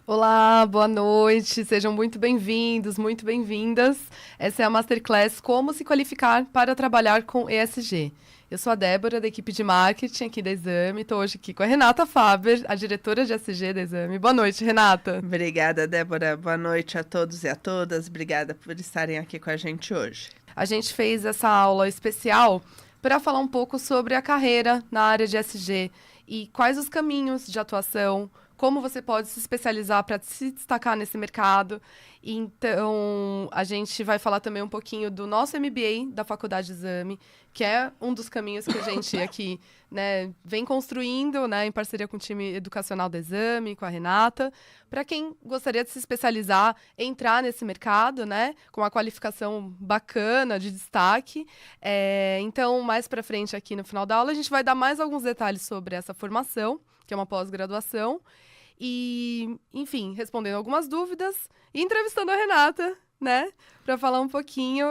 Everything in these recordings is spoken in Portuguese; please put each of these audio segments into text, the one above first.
Olá, boa noite, sejam muito bem-vindos, muito bem-vindas. Essa é a Masterclass Como se qualificar para trabalhar com ESG. Eu sou a Débora, da equipe de marketing aqui da Exame, estou hoje aqui com a Renata Faber, a diretora de ESG da Exame. Boa noite, Renata. Obrigada, Débora. Boa noite a todos e a todas. Obrigada por estarem aqui com a gente hoje. A gente fez essa aula especial para falar um pouco sobre a carreira na área de ESG e quais os caminhos de atuação, como você pode se especializar para se destacar nesse mercado. Então, a gente vai falar também um pouquinho do nosso MBA da Faculdade Exame, que é um dos caminhos que a gente aqui, né, vem construindo, né, em parceria com o time educacional da Exame, com a Renata, para quem gostaria de se especializar, entrar nesse mercado, né, com uma qualificação bacana, de destaque. Então, mais para frente aqui no final da aula, a gente vai dar mais alguns detalhes sobre essa formação, que é uma pós-graduação. E, enfim, respondendo algumas dúvidas e entrevistando a Renata, né, para falar um pouquinho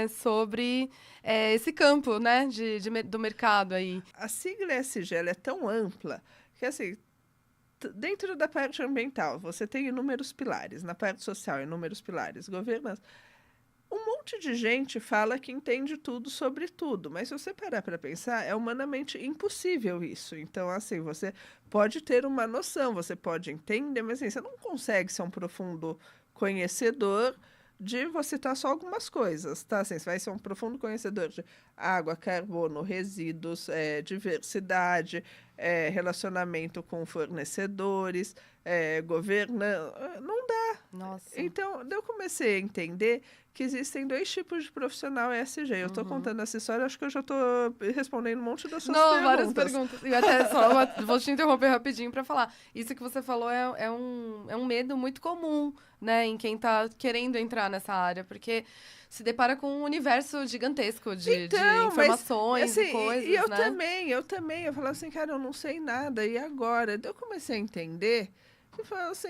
sobre esse campo, né, do mercado aí. A sigla ESG ela é tão ampla que, assim, dentro da parte ambiental, você tem inúmeros pilares, na parte social, inúmeros pilares, governança. Um monte de gente fala que entende tudo sobre tudo, mas se você parar para pensar, é humanamente impossível isso. Então, assim, você pode ter uma noção, você pode entender, mas assim, você não consegue ser um profundo conhecedor de você citar só algumas coisas, tá? Assim, você vai ser um profundo conhecedor de água, carbono, resíduos, diversidade, relacionamento com fornecedores, governança. Não dá. Nossa. Então, eu comecei a entender que existem dois tipos de profissional ESG. Eu estou contando essa história, acho que eu já estou respondendo um monte das suas perguntas. Várias perguntas. E até vou te interromper rapidinho para falar. Isso que você falou é um medo muito comum, né, em quem está querendo entrar nessa área, porque se depara com um universo gigantesco de informações assim, e coisas, e eu né? eu falava assim, cara, eu não sei nada, e agora? Daí eu comecei a entender. E fala assim,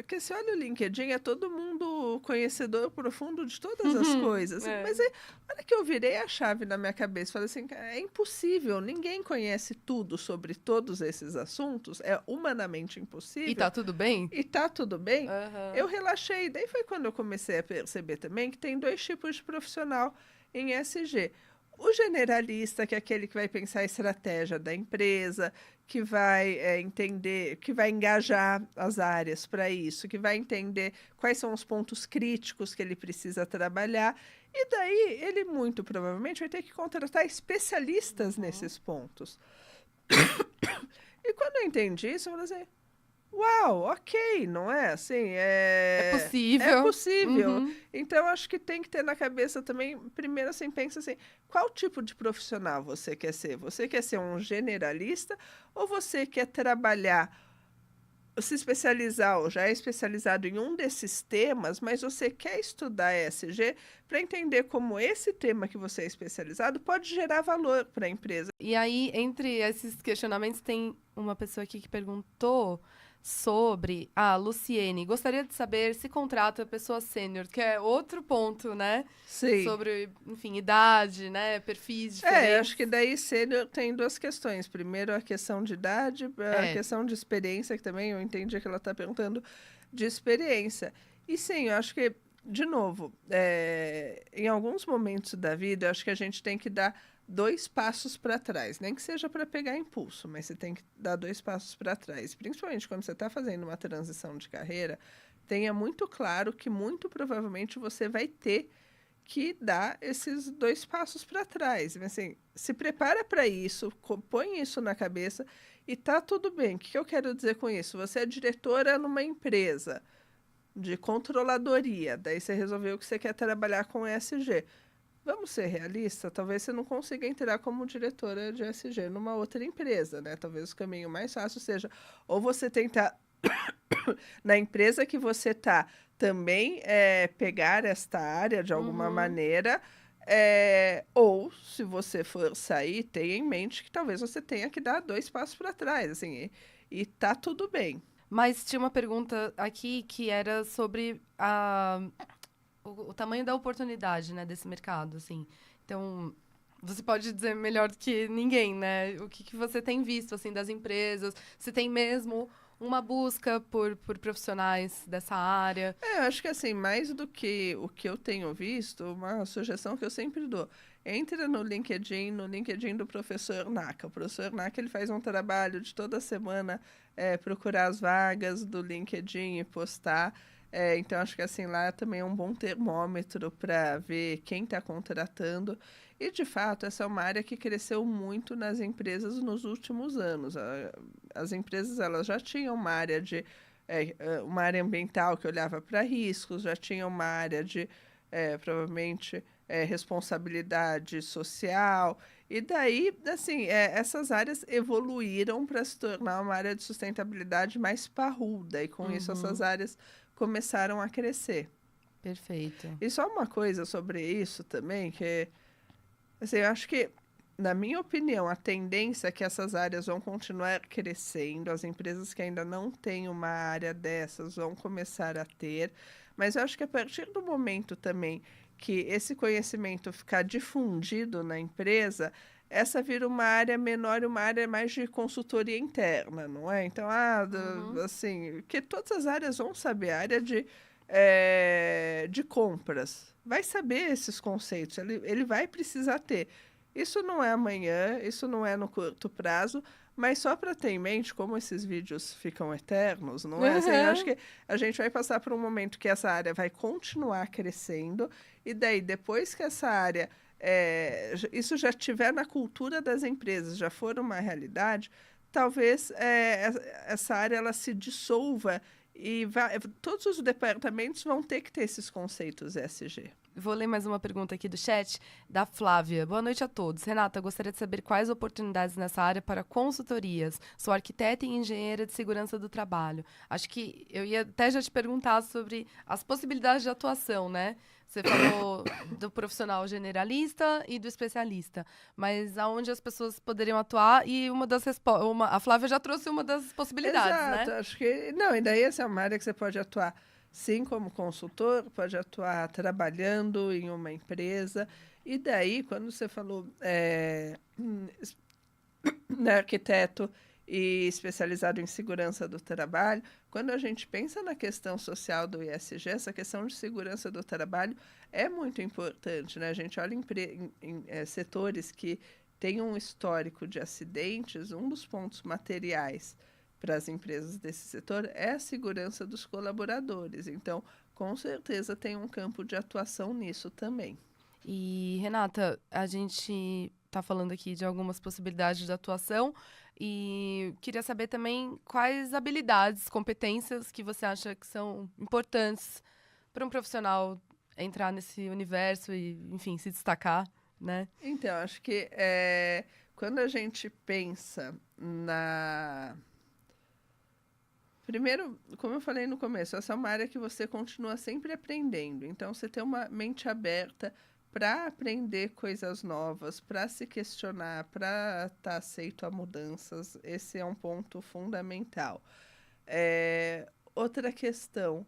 que você olha o LinkedIn, é todo mundo conhecedor profundo de todas as coisas. Mas aí, a hora que eu virei a chave na minha cabeça, falei assim, é impossível, ninguém conhece tudo sobre todos esses assuntos, é humanamente impossível. E tá tudo bem? E tá tudo bem. Uhum. Eu relaxei, daí foi quando eu comecei a perceber também que tem dois tipos de profissional em SG. O generalista, que é aquele que vai pensar a estratégia da empresa, que vai entender, que vai engajar as áreas para isso, que vai entender quais são os pontos críticos que ele precisa trabalhar. E daí ele muito provavelmente vai ter que contratar especialistas nesses pontos. E quando eu entendi isso, eu falei assim, uau, ok, não é? Assim, É é possível. possível. Então, acho que tem que ter na cabeça também, primeiro, assim, pensa assim, qual tipo de profissional você quer ser? Você quer ser um generalista ou você quer trabalhar, se especializar ou já é especializado em um desses temas, mas você quer estudar ESG para entender como esse tema que você é especializado pode gerar valor para a empresa? E aí, entre esses questionamentos, tem uma pessoa aqui que perguntou sobre a Luciene. Gostaria de saber se contrata pessoa sênior, que é outro ponto, né? Sim. Sobre, enfim, idade, né? Perfis diferentes. Acho que daí sênior tem duas questões. Primeiro, a questão de idade, a questão de experiência, que também eu entendi que ela está perguntando de experiência. E sim, eu acho que, de novo, em alguns momentos da vida, eu acho que a gente tem que dar 2 passos para trás. Nem que seja para pegar impulso, mas você tem que dar 2 passos para trás. Principalmente quando você está fazendo uma transição de carreira, tenha muito claro que muito provavelmente você vai ter que dá esses 2 passos para trás. Assim, se prepara para isso, põe isso na cabeça e tá tudo bem. O que eu quero dizer com isso? Você é diretora numa empresa de controladoria, daí você resolveu que você quer trabalhar com ESG. Vamos ser realistas, talvez você não consiga entrar como diretora de ESG numa outra empresa, né? Talvez o caminho mais fácil seja ou você tentar na empresa que você está também pegar esta área de alguma maneira, ou se você for sair, tenha em mente que talvez você tenha que dar 2 passos para trás, assim, e tá tudo bem. Mas tinha uma pergunta aqui que era sobre o tamanho da oportunidade, né, desse mercado, assim. Então, você pode dizer melhor do que ninguém, né? O que você tem visto, assim, das empresas? Se tem mesmo uma busca por profissionais dessa área? Eu acho que assim, mais do que o que eu tenho visto, uma sugestão que eu sempre dou, entra no LinkedIn do professor Naka. O professor Naka, ele faz um trabalho de toda semana procurar as vagas do LinkedIn e postar. Então, acho que assim, lá também é um bom termômetro para ver quem está contratando. E, de fato, essa é uma área que cresceu muito nas empresas nos últimos anos. As empresas, elas já tinham uma área uma área ambiental que olhava para riscos, já tinha uma área de, provavelmente, responsabilidade social. E daí, assim, essas áreas evoluíram para se tornar uma área de sustentabilidade mais parruda. E, com isso, essas áreas começaram a crescer. Perfeito. E só uma coisa sobre isso também, que assim, eu acho que, na minha opinião, a tendência é que essas áreas vão continuar crescendo, as empresas que ainda não têm uma área dessas vão começar a ter, mas eu acho que a partir do momento também que esse conhecimento ficar difundido na empresa, essa vira uma área menor e uma área mais de consultoria interna, não é? Então, assim, que todas as áreas vão saber, a área de compras vai saber esses conceitos, ele vai precisar ter. Isso não é amanhã, isso não é no curto prazo, mas só para ter em mente como esses vídeos ficam eternos, não é? Assim, eu acho que a gente vai passar por um momento que essa área vai continuar crescendo, e daí, depois que essa área, isso já estiver na cultura das empresas, já for uma realidade, talvez essa área ela se dissolva e todos os departamentos vão ter que ter esses conceitos ESG. Vou ler mais uma pergunta aqui do chat, da Flávia. Boa noite a todos. Renata, gostaria de saber quais oportunidades nessa área para consultorias. Sou arquiteta e engenheira de segurança do trabalho. Acho que eu ia até já te perguntar sobre as possibilidades de atuação, né? Você falou do profissional generalista e do especialista, mas aonde as pessoas poderiam atuar, e uma das a Flávia já trouxe uma das possibilidades, Exato, né? acho que não, e daí essa é uma área que você pode atuar sim como consultor, pode atuar trabalhando em uma empresa, e daí quando você falou né, arquiteto e especializado em segurança do trabalho, quando a gente pensa na questão social do ESG, essa questão de segurança do trabalho é muito importante, né? A gente olha em setores que têm um histórico de acidentes, um dos pontos materiais para as empresas desse setor é a segurança dos colaboradores. Então, com certeza tem um campo de atuação nisso também. E, Renata, a gente está falando aqui de algumas possibilidades de atuação e queria saber também quais habilidades, competências que você acha que são importantes para um profissional entrar nesse universo e, enfim, se destacar, né? Então, acho que quando a gente pensa na... Primeiro, como eu falei no começo, essa é uma área que você continua sempre aprendendo. Então, você tem uma mente aberta para aprender coisas novas, para se questionar, para estar aceito a mudanças. Esse é um ponto fundamental. Outra questão,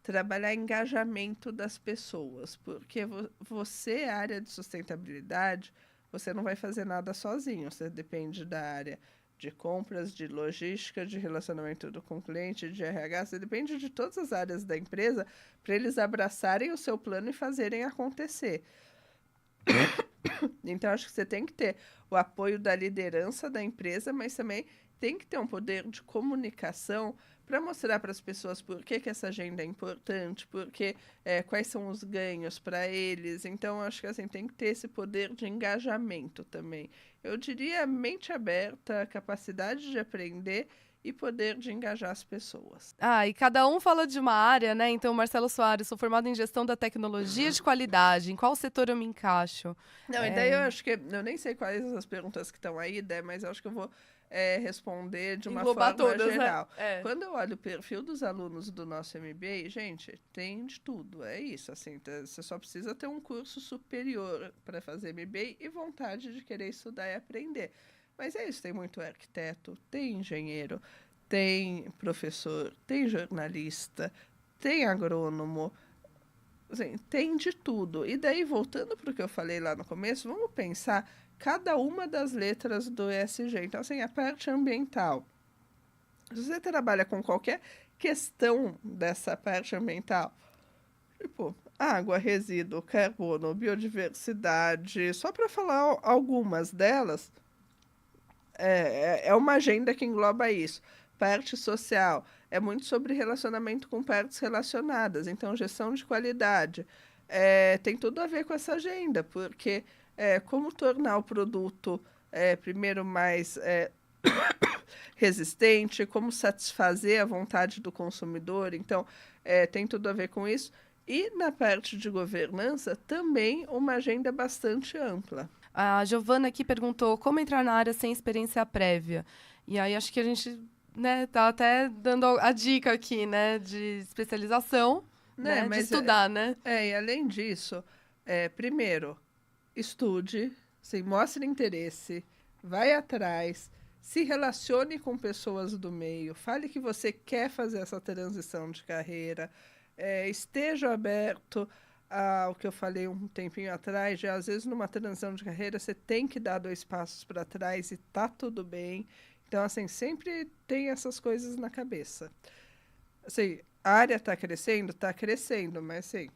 trabalhar engajamento das pessoas, porque você, a área de sustentabilidade, você não vai fazer nada sozinho, você depende da área de compras, de logística, de relacionamento com o cliente, de RH, você depende de todas as áreas da empresa para eles abraçarem o seu plano e fazerem acontecer. Então, acho que você tem que ter o apoio da liderança da empresa, mas também tem que ter um poder de comunicação para mostrar para as pessoas por que essa agenda é importante, quais são os ganhos para eles. Então, acho que assim, tem que ter esse poder de engajamento também. Eu diria mente aberta, capacidade de aprender e poder de engajar as pessoas. E cada um fala de uma área, né? Então, Marcelo Soares, sou formado em gestão da tecnologia de qualidade. Em qual setor eu me encaixo? Não, e daí eu acho que... Eu nem sei quais as perguntas que estão aí, né, mas eu acho que eu vou responder de uma Englobar forma todas, geral. né? Quando eu olho o perfil dos alunos do nosso MBA, gente, tem de tudo. É isso, assim, você só precisa ter um curso superior para fazer MBA e vontade de querer estudar e aprender. Mas é isso, tem muito arquiteto, tem engenheiro, tem professor, tem jornalista, tem agrônomo, assim, tem de tudo. E daí, voltando para o que eu falei lá no começo, vamos pensar cada uma das letras do ESG. Então, assim, a parte ambiental. Se você trabalha com qualquer questão dessa parte ambiental, tipo água, resíduo, carbono, biodiversidade, só para falar algumas delas, é uma agenda que engloba isso. Parte social é muito sobre relacionamento com partes relacionadas, então gestão de qualidade tem tudo a ver com essa agenda, porque como tornar o produto primeiro mais resistente, como satisfazer a vontade do consumidor, então tem tudo a ver com isso. E na parte de governança, também uma agenda bastante ampla. A Giovana aqui perguntou como entrar na área sem experiência prévia. E aí acho que a gente, né, tá até dando a dica aqui, né, de especialização, né, de estudar, né? E além disso, primeiro, estude, assim, mostre interesse, vai atrás, se relacione com pessoas do meio, fale que você quer fazer essa transição de carreira, esteja aberto ao que eu falei um tempinho atrás, já às vezes numa transição de carreira você tem que dar 2 passos para trás e tá tudo bem. Então, assim, sempre tem essas coisas na cabeça. Assim, a área está crescendo, mas assim,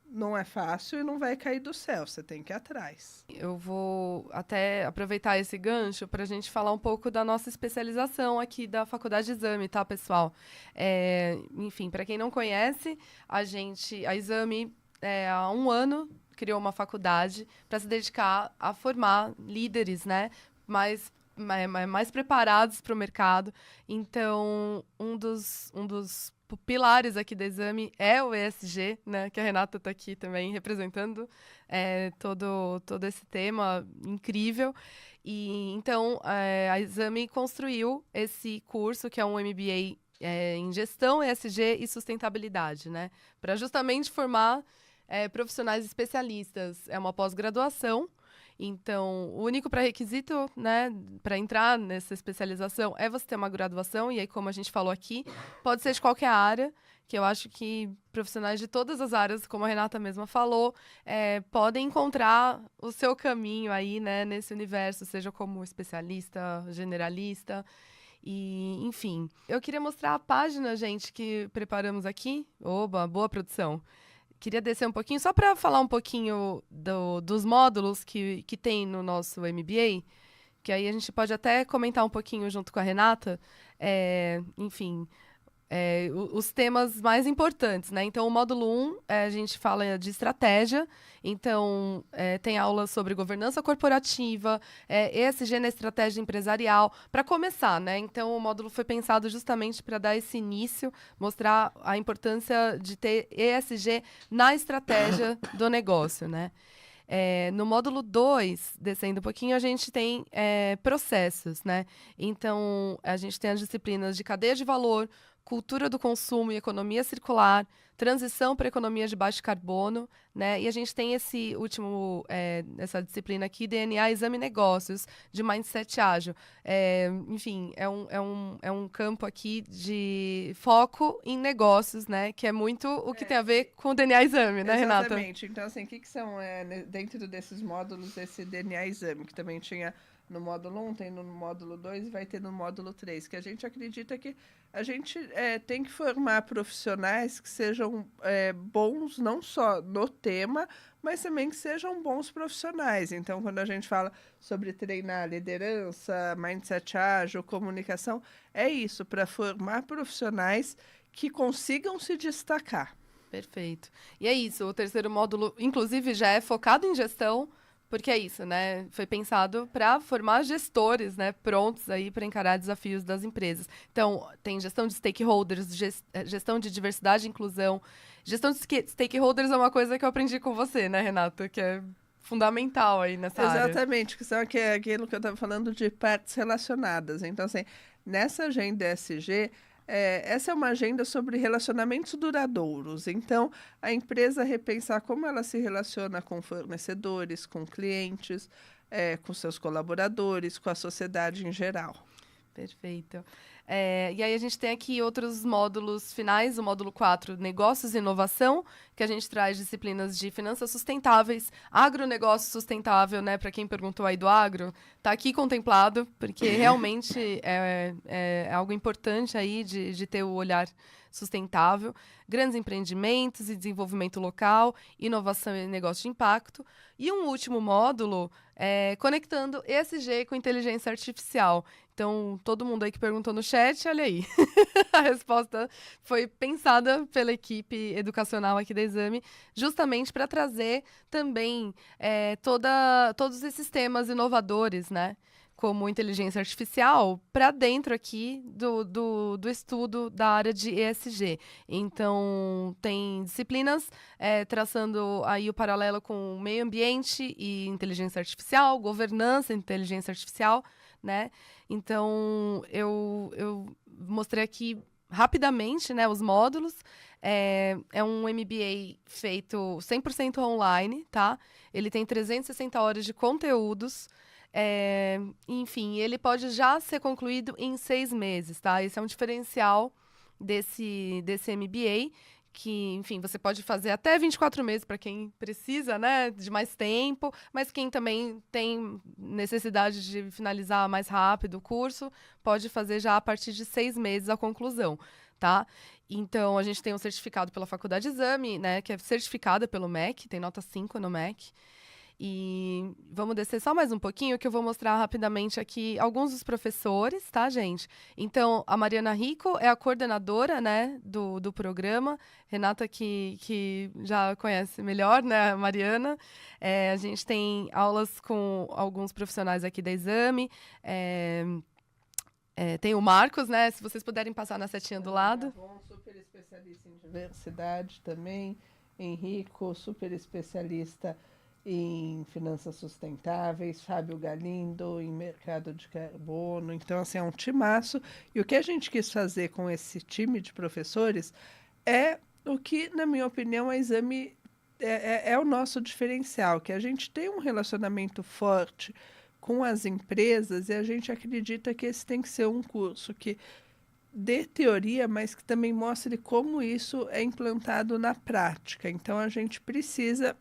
não é fácil e não vai cair do céu, você tem que ir atrás. Eu vou até aproveitar esse gancho para a gente falar um pouco da nossa especialização aqui da Faculdade Exame, tá, pessoal? Enfim, para quem não conhece, a Exame, há 1 ano, criou uma faculdade para se dedicar a formar líderes, né, mais preparados para o mercado. Então, um dos pilares aqui do Exame é o ESG, né, que a Renata está aqui também representando todo esse tema incrível. E então a Exame construiu esse curso, que é um MBA em gestão, ESG e sustentabilidade, né, para justamente formar profissionais especialistas. É uma pós-graduação. Então, o único pré-requisito, né, para entrar nessa especialização é você ter uma graduação, e aí, como a gente falou aqui, pode ser de qualquer área, que eu acho que profissionais de todas as áreas, como a Renata mesma falou, podem encontrar o seu caminho aí, né, nesse universo, seja como especialista, generalista, e, enfim. Eu queria mostrar a página, gente, que preparamos aqui. Oba, boa produção. Queria descer um pouquinho, só para falar um pouquinho dos módulos que tem no nosso MBA, que aí a gente pode até comentar um pouquinho junto com a Renata. Enfim, os temas mais importantes, né? Então, o módulo 1, a gente fala de estratégia. Então, tem aulas sobre governança corporativa, ESG na estratégia empresarial, para começar, né? Então, o módulo foi pensado justamente para dar esse início, mostrar a importância de ter ESG na estratégia do negócio, né? No módulo 2, descendo um pouquinho, a gente tem processos, né? Então, a gente tem as disciplinas de cadeia de valor, cultura do consumo e economia circular, transição para economia de baixo carbono, né? E a gente tem essa disciplina aqui, DNA, exame negócios, de mindset ágil. Enfim, é um campo aqui de foco em negócios, né? Que é muito o que tem a ver com o DNA exame, né, Renata? Exatamente. Então, assim, o que são, dentro desses módulos, esse DNA exame, que também tinha no módulo 1, tem no módulo 2 e vai ter no módulo 3, que a gente acredita que a gente tem que formar profissionais que sejam bons não só no tema, mas também que sejam bons profissionais. Então, quando a gente fala sobre treinar liderança, mindset ágil, comunicação, é isso, para formar profissionais que consigam se destacar. Perfeito. E é isso, o terceiro módulo, inclusive, já é focado em gestão, porque é isso, né? Foi pensado para formar gestores, né, prontos aí para encarar desafios das empresas. Então, tem gestão de stakeholders, gestão de diversidade e inclusão. Gestão de stakeholders é uma coisa que eu aprendi com você, né, Renata? Que é fundamental aí nessa área. Exatamente, que são aquilo que eu estava falando de partes relacionadas. Então, assim, nessa agenda ESG, essa é uma agenda sobre relacionamentos duradouros. Então, a empresa repensar como ela se relaciona com fornecedores, com clientes, com seus colaboradores, com a sociedade em geral. Perfeito. E aí a gente tem aqui outros módulos finais, o módulo 4, Negócios e Inovação, que a gente traz disciplinas de finanças sustentáveis, agronegócio sustentável, né? Para quem perguntou aí do agro, tá aqui contemplado, porque realmente é algo importante aí de ter o olhar sustentável, grandes empreendimentos e desenvolvimento local, inovação e negócio de impacto. E um último módulo, conectando ESG com inteligência artificial. Então, todo mundo aí que perguntou no chat, olha aí. A resposta foi pensada pela equipe educacional aqui da Exame, justamente para trazer também todos esses temas inovadores, né? Como inteligência artificial, para dentro aqui do estudo da área de ESG. Então, tem disciplinas traçando aí o paralelo com meio ambiente e inteligência artificial, governança e inteligência artificial, né? Então, eu mostrei aqui rapidamente, né, os módulos. É um MBA feito 100% online, tá? Ele tem 360 horas de conteúdos. Enfim, ele pode já ser concluído em 6 meses, tá? Esse é um diferencial desse MBA, que, enfim, você pode fazer até 24 meses para quem precisa, né, de mais tempo, mas quem também tem necessidade de finalizar mais rápido o curso, pode fazer já a partir de 6 meses a conclusão, tá? Então, a gente tem um certificado pela Faculdade Exame, né, que é certificada pelo MEC, tem nota 5 no MEC. E vamos descer só mais um pouquinho, que eu vou mostrar rapidamente aqui alguns dos professores, tá, gente? Então, a Mariana Rico é a coordenadora, né, do programa. Renata, que já conhece melhor, né, a Mariana. A gente tem aulas com alguns profissionais aqui da Exame. Tem o Marcos, né? Se vocês puderem passar na setinha do lado. Bom, super especialista em diversidade também. Henrico, super especialista em finanças sustentáveis, Fábio Galindo em mercado de carbono. Então, assim, é um timaço. E o que a gente quis fazer com esse time de professores é o que, na minha opinião, a Exame é o nosso diferencial, que a gente tem um relacionamento forte com as empresas e a gente acredita que esse tem que ser um curso que dê teoria, mas que também mostre como isso é implantado na prática. Então, a gente precisa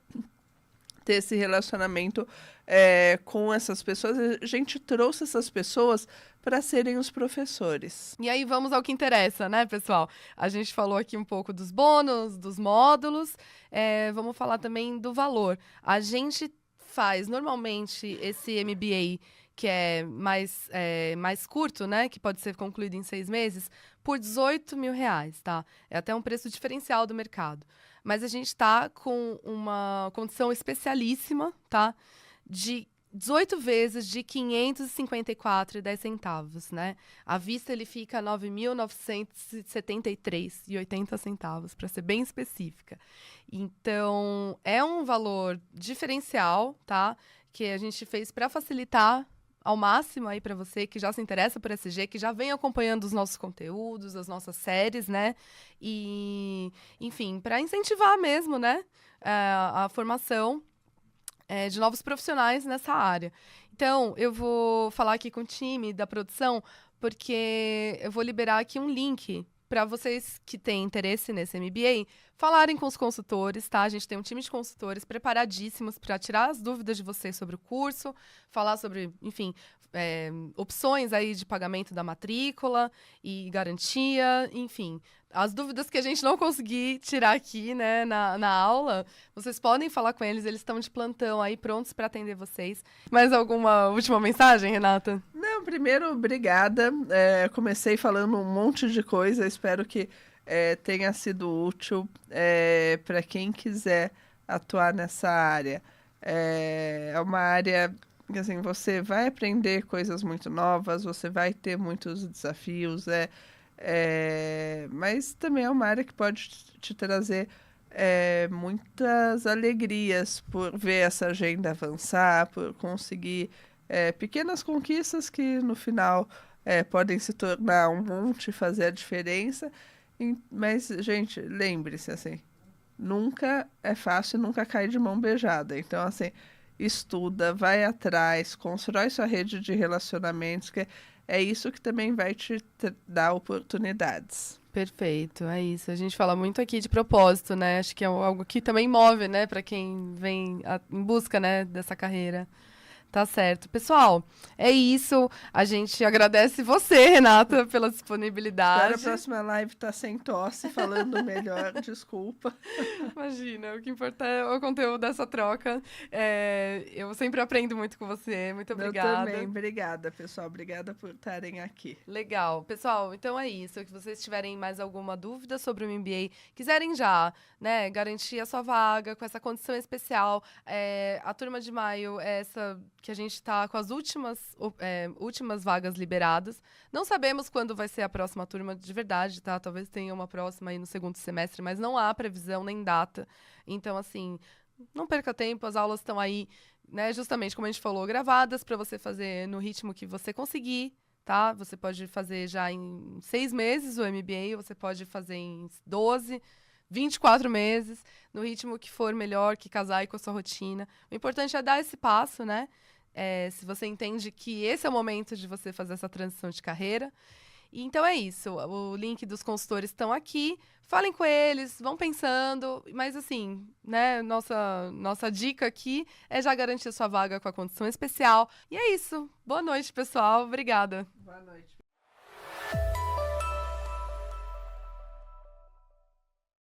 ter esse relacionamento com essas pessoas. A gente trouxe essas pessoas para serem os professores. E aí vamos ao que interessa, né, pessoal? A gente falou aqui um pouco dos bônus, dos módulos, vamos falar também do valor. A gente faz normalmente esse MBA, que é mais curto, né, que pode ser concluído em 6 meses, por R$18 mil, tá? É até um preço diferencial do mercado. Mas a gente está com uma condição especialíssima, tá? De 18 vezes de R$ 554,10, né? À vista ele fica R$ 9.973,80, para ser bem específica. Então, é um valor diferencial, tá? Que a gente fez para facilitar ao máximo aí para você que já se interessa por SG, que já vem acompanhando os nossos conteúdos, as nossas séries, né? E, enfim, para incentivar mesmo, né, a formação de novos profissionais nessa área. Então, eu vou falar aqui com o time da produção, porque eu vou liberar aqui um link para vocês que têm interesse nesse MBA, falarem com os consultores, tá? A gente tem um time de consultores preparadíssimos para tirar as dúvidas de vocês sobre o curso, falar sobre, enfim, opções aí de pagamento da matrícula e garantia, enfim. As dúvidas que a gente não conseguir tirar aqui, né, na aula, vocês podem falar com eles estão de plantão aí, prontos para atender vocês. Mais alguma última mensagem, Renata? Não, primeiro, obrigada. Comecei falando um monte de coisa, espero que tenha sido útil para quem quiser atuar nessa área. É uma área que, assim, você vai aprender coisas muito novas, você vai ter muitos desafios, mas também é uma área que pode te trazer muitas alegrias por ver essa agenda avançar, por conseguir pequenas conquistas que no final podem se tornar um monte e fazer a diferença. Mas, gente, lembre-se, assim, nunca é fácil, nunca cai de mão beijada. Então, assim, estuda, vai atrás, constrói sua rede de relacionamentos, que é isso que também vai te dar oportunidades. Perfeito, é isso. A gente fala muito aqui de propósito, né? Acho que é algo que também move, né, para quem vem em busca, né, dessa carreira. Tá certo. Pessoal, é isso. A gente agradece você, Renata, pela disponibilidade. Espero a próxima live estar sem tosse, falando melhor. Desculpa. Imagina, o que importa é o conteúdo dessa troca. Eu sempre aprendo muito com você. Muito obrigada. Eu também. Obrigada, pessoal. Obrigada por estarem aqui. Legal. Pessoal, então é isso. Se vocês tiverem mais alguma dúvida sobre o MBA, quiserem já, né, garantir a sua vaga com essa condição especial, a turma de maio é essa que a gente está com as últimas vagas liberadas. Não sabemos quando vai ser a próxima turma de verdade, tá? Talvez tenha uma próxima aí no segundo semestre, mas não há previsão nem data. Então, assim, não perca tempo, as aulas estão aí, né, justamente como a gente falou, gravadas para você fazer no ritmo que você conseguir, tá? Você pode fazer já em 6 meses o MBA, você pode fazer em 12, 24 meses, no ritmo que for melhor, que casar aí com a sua rotina. O importante é dar esse passo, né? Se você entende que esse é o momento de você fazer essa transição de carreira. E então é isso. O link dos consultores estão aqui. Falem com eles, vão pensando. Mas assim, né? Nossa dica aqui é já garantir a sua vaga com a condição especial. E é isso. Boa noite, pessoal. Obrigada. Boa noite.